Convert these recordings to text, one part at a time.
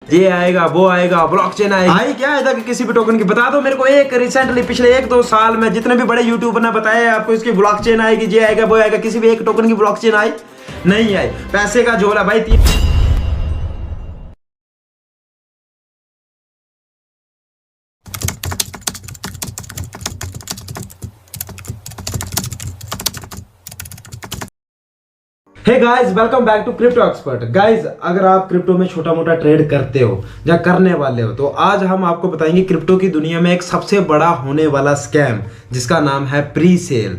ये आएगा वो आएगा ब्लॉकचेन आएगा, आई क्या है कि किसी भी टोकन की बता दो मेरे को। एक रिसेंटली पिछले 1-2 साल में जितने भी बड़े यूट्यूबर ने बताया आपको इसकी ब्लॉकचेन आएगी, ये आएगा वो आएगा, किसी भी एक टोकन की ब्लॉकचेन आई नहीं आई। पैसे का झोला भाई। Hey guys, welcome back to crypto expert. Guys, अगर आप क्रिप्टो में छोटा मोटा ट्रेड करते हो या करने वाले हो तो आज हम आपको बताएंगे क्रिप्टो की दुनिया में एक सबसे बड़ा होने वाला स्कैम जिसका नाम है प्री सेल।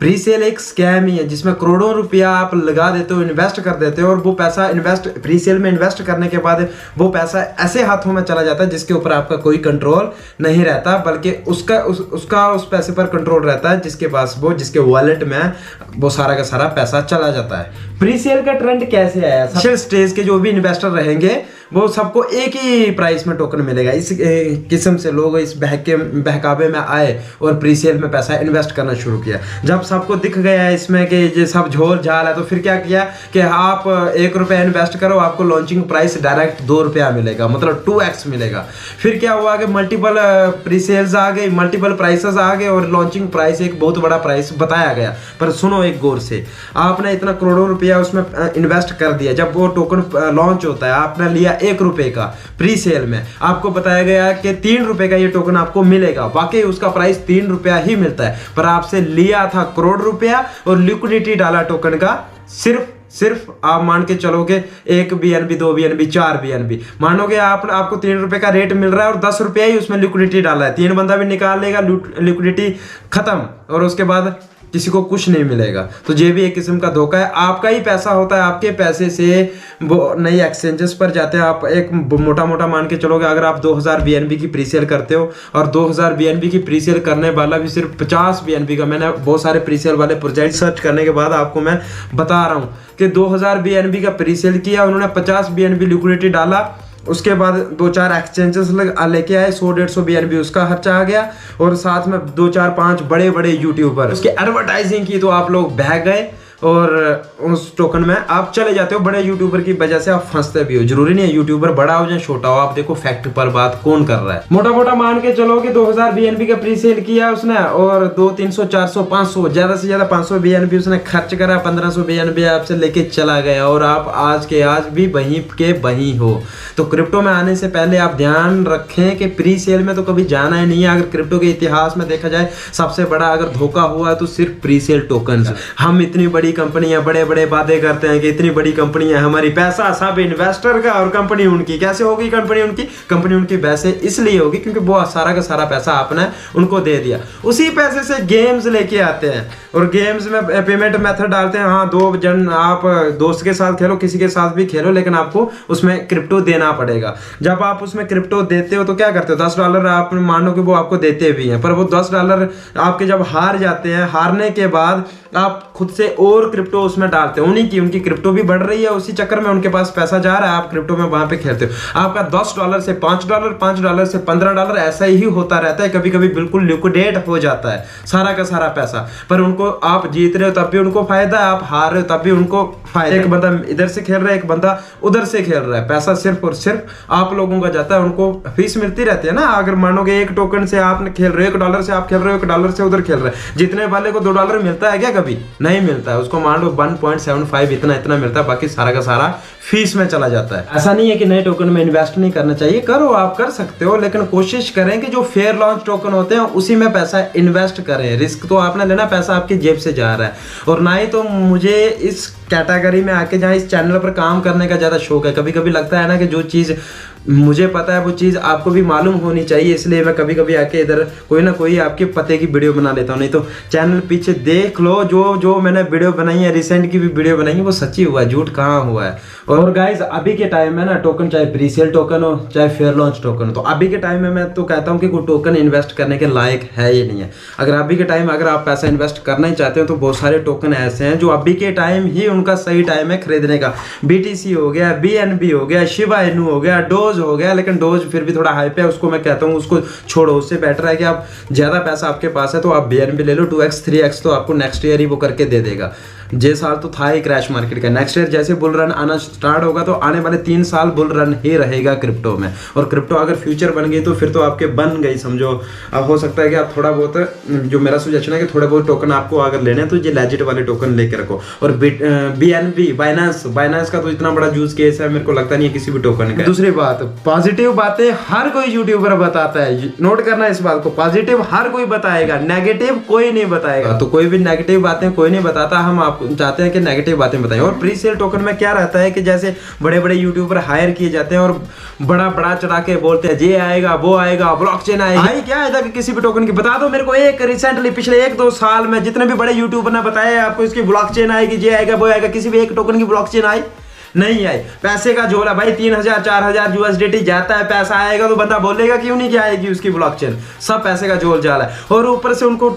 प्री सेल एक स्कैम ही है जिसमें करोड़ों रुपया आप लगा देते हो, इन्वेस्ट कर देते हो और वो पैसा प्री सेल में इन्वेस्ट करने के बाद वो पैसा ऐसे हाथों में चला जाता है जिसके ऊपर आपका कोई कंट्रोल नहीं रहता, बल्कि उसका उस पैसे पर कंट्रोल रहता है जिसके पास जिसके वॉलेट में वो सारा का सारा पैसा चला जाता है। प्री सेल का ट्रेंड कैसे आया? सबसे स्टेज के जो भी इन्वेस्टर रहेंगे वो सबको एक ही प्राइस में टोकन मिलेगा। इस किस्म से लोग इस बहकावे में आए और प्री सेल में पैसा इन्वेस्ट करना शुरू किया। जब सबको दिख गया इसमें कि ये सब झोल झाल है तो फिर क्या किया कि आप 1 रुपया इन्वेस्ट करो, आपको लॉन्चिंग प्राइस डायरेक्ट 2 रुपया मिलेगा, मतलब 2x मिलेगा। फिर क्या हुआ कि मल्टीपल प्री सेल्स आ गई, मल्टीपल प्राइसेस आ गए और लॉन्चिंग प्राइस एक बहुत बड़ा प्राइस बताया गया। पर सुनो एक गौर से, आपने इतना करोड़ों रुपया उसमें इन्वेस्ट कर दिया, जब वो टोकन लॉन्च होता है आपने लिया 1 रुपए का प्री सेल में, आपको बताया गया कि 3 रुपए का ये टोकन आपको मिलेगा। वाकई उसका प्राइस 3 रुपया ही मिलता है, पर आपसे लिया था करोड़ रुपया और लिक्विडिटी डाला टोकन का सिर्फ आप मान के चलोगे 1 BNB 2 BNB 4 BNB मानोगे आपको 3 रुपए का रेट मिल रहा है और 10 रुपया ही उसमें लिक्विडिटी डाला है। 3 बंदा भी निकाल लेगा, लिक्विडिटी खत्म और उसके बाद किसी को कुछ नहीं मिलेगा। तो ये भी एक किस्म का धोखा है। आपका ही पैसा होता है, आपके पैसे से वो नई एक्सचेंजेस पर जाते हैं। आप एक मोटा मान के चलोगे, अगर आप 2000 BNB की प्रीसेल करते हो और 2000 BNB की प्रीसेल करने वाला भी सिर्फ 50 BNB का, मैंने बहुत सारे प्रीसेल वाले प्रोजेक्ट सर्च करने के बाद आपको मैं बता रहा हूँ कि 2000 BNB का प्रीसेल किया, उन्होंने 50 BNB लिक्विडिटी डाला, उसके बाद 2-4 एक्सचेंजेस लेके आए, 100-150 BNB उसका खर्चा आ गया और साथ में 2-4-5 बड़े यूट्यूबर उसके एडवर्टाइजिंग की तो आप लोग बह गए और उस टोकन में आप चले जाते हो। बड़े यूट्यूबर की वजह से आप फंसते भी हो। जरूरी नहीं है यूट्यूबर बड़ा हो या छोटा हो, आप देखो फैक्ट पर बात कौन कर रहा है। मोटा मान के चलो कि 2000 BNB का प्री सेल किया उसने और 200, 300, 400, 500 ज्यादा से ज्यादा 500 BNB उसने खर्च करा, 1500 BNB आपसे लेके चला गया और आप आज के आज भी वहीं के वहीं हो। तो क्रिप्टो में आने से पहले आप ध्यान रखें कि प्री सेल में तो कभी जाना ही नहीं है। अगर क्रिप्टो के इतिहास में देखा जाए सबसे बड़ा अगर धोखा हुआ है तो सिर्फ प्री सेल टोकन। हम इतनी बड़ी कंपनियां बड़े वादे करते हैं कि इतनी बड़ी कंपनियां हमारी, पैसा सब इन्वेस्टर का और कंपनी उनकी। कैसे होगी कंपनी उनकी वैसे इसलिए होगी क्योंकि वो सारा का सारा पैसा आपने उनको दे दिया। उसी पैसे से गेम्स लेके आते हैं और गेम्स में पेमेंट मेथड डालते हैं। हाँ, 2 जन आप दोस्त के साथ खेलो, किसी के साथ भी खेलो, लेकिन आपको उसमें क्रिप्टो देना पड़ेगा। जब आप उसमें क्रिप्टो देते हो तो क्या करते हो, $10 आप मानो कि वो आपको देते भी हैं, पर वो $10 आपके जब हार जाते हैं, हारने के बाद आप खुद से और क्रिप्टो उसमें डालते हो। उनकी क्रिप्टो भी बढ़ रही है, उसी चक्कर में उनके पास पैसा जा रहा है, आप क्रिप्टो में वहां पे खेलते हो। आपका $10 से $5, $5 से $15 ऐसा ही होता रहता है। कभी कभी बिल्कुल लिक्विडेट हो जाता है सारा का सारा पैसा, पर उनको आप जीत रहे हो तब भी उनको फायदा है, आप हार रहे हो तब भी उनको फायदा। एक बंदा इधर से खेल रहा है, एक बंदा उधर से खेल रहा है, पैसा सिर्फ और सिर्फ आप लोगों का जाता है, उनको फीस मिलती रहती है ना। अगर मानोगे 1 टोकन से आपने खेल रहे हो, $1 से आप खेल रहे हो, $1 से उधर खेल रहे हैं, जीतने वाले को $2 मिलता है क्या? कभी नहीं मिलता है। उसको मान लो 1.75 इतना मिलता है, बाकी सारा का सारा फीस में चला जाता है। ऐसा नहीं है कि नए टोकन में इन्वेस्ट नहीं करना चाहिए, करो, आप कर सकते हो, लेकिन कोशिश करें कि जो फेयर लॉन्च टोकन होते हैं उसी में पैसा इन्वेस्ट करें। रिस्क तो आपने लेना, पैसा आपकी जेब से जा रहा है। और ना ही तो मुझे इस कैटेगरी में आके जहाँ इस चैनल पर काम करने का ज़्यादा शौक है। कभी कभी लगता है ना कि जो चीज़ मुझे पता है वो चीज़ आपको भी मालूम होनी चाहिए, इसलिए मैं कभी कभी आके इधर कोई ना कोई आपके पते की वीडियो बना लेता हूँ। नहीं तो चैनल पीछे देख लो, जो मैंने वीडियो बनाई है, रिसेंट की भी वीडियो बनाई है, वो सच्ची हुआ है, झूठ कहाँ हुआ है। और गाइज अभी के टाइम में ना टोकन चाहे प्री सेल टोकन हो चाहे फेयर लॉन्च टोकन हो, तो अभी के टाइम में मैं तो कहता हूँ कि कोई टोकन इन्वेस्ट करने के लायक है ही नहीं है। अगर अभी के टाइम अगर आप पैसा इन्वेस्ट करना ही चाहते हो तो बहुत सारे टोकन ऐसे हैं जो अभी के टाइम ही उनका सही टाइम है खरीदने का। BTC हो गया, BNB हो गया, शिबा इनू हो गया, डोज हो गया, लेकिन डोज फिर भी थोड़ा हाइप है, उसको मैं कहता हूँ उसको छोड़ो। उससे बेटर है कि आप ज्यादा पैसा आपके पास है तो आप BNB ले लो, 2x 3x तो आपको नेक्स्ट ईयर ही वो करके दे देगा। ये साल तो था ही क्रैश मार्केट का, नेक्स्ट ईयर जैसे बुल रन आना स्टार्ट होगा तो आने वाले 3 साल बुल रन ही रहेगा क्रिप्टो में। और क्रिप्टो अगर फ्यूचर बन गई तो फिर तो आपके बन गई समझो। अब हो सकता है कि आप थोड़ा बहुत, जो मेरा सजेशन है कि थोड़े बहुत टोकन आपको अगर लेने हैं तो ये लेजिट वाले टोकन लेके रखो। और BNB बाइनेंस का तो इतना बड़ा यूज केस है, मेरे को लगता नहीं है किसी भी टोकन का। दूसरी बात, पॉजिटिव बातें हर कोई यूट्यूबर बताता है, नोट करना इस बात को, पॉजिटिव हर कोई बताएगा, नेगेटिव कोई नहीं बताएगा। तो कोई भी नेगेटिव बातें कोई नहीं बताता, हम आपको चाहते हैं कि नेगेटिव बातें बताएं। और प्री सेल टोकन में क्या रहता है कि जैसे बड़े बड़े यूट्यूबर हायर किए जाते हैं और बड़ा चढ़ा के बोलते हैं ये आएगा वो आएगा, ब्लॉकचेन आएगा। आई क्या है कि किसी भी टोकन की बता दो मेरे को, एक रिसेंटली पिछले 1-2 साल में जितने भी बड़े यूट्यूबर ने बताया आपको इसकी ब्लॉकचेन आएगी, ये आएगा वो आएगा, किसी भी एक टोकन की ब्लॉकचेन आई नहीं आई। पैसे का झोला भाई, 3000-4000 USDT जाता है, पैसा आएगा तो बंदा बोलेगा क्यों नहीं कि आएगी उसकी ब्लॉकचेन। सब पैसे का झोल जाला है। और ऊपर से उनको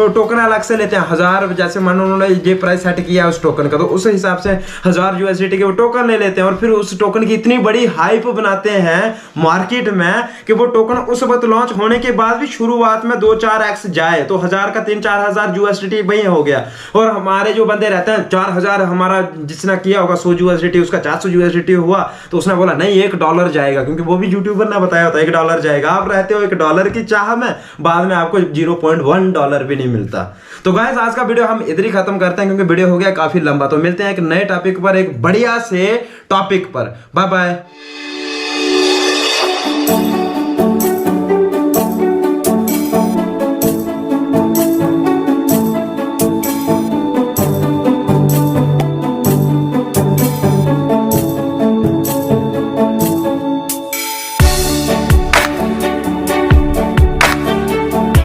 टोकन अलग से लेते हैं 1000, जैसे मान उन्होंने ये प्राइस सेट किया है उस टोकन का तो उस हिसाब से 1000 USDT के वो टोकन ले लेते हैं। और फिर उस टोकन की इतनी बड़ी हाइप बनाते हैं मार्केट में कि वो टोकन उस वक्त लॉन्च होने के बाद भी शुरुआत में 2-4x जाए तो 1000 का 3-4000 USDT वही हो गया। और हमारे जो बंदे रहते हैं 4000, हमारा जिसने किया होगा 100 USDT, उसका 400 USDT हुआ तो उसने बोला नहीं $1 जाएगा, क्योंकि वो भी यूट्यूबर ने बताया होता है $1 जाएगा। आप रहते हो $1 की चाह में, बाद में आपको $0.1 भी नहीं मिलता। तो गाइस आज का वीडियो हम इधर ही खत्म करते हैं क्योंकि वीडियो हो गया काफी लंबा। तो मिलते हैं एक नए टॉपिक पर, एक बढ़िया से टॉपिक पर। Bye bye.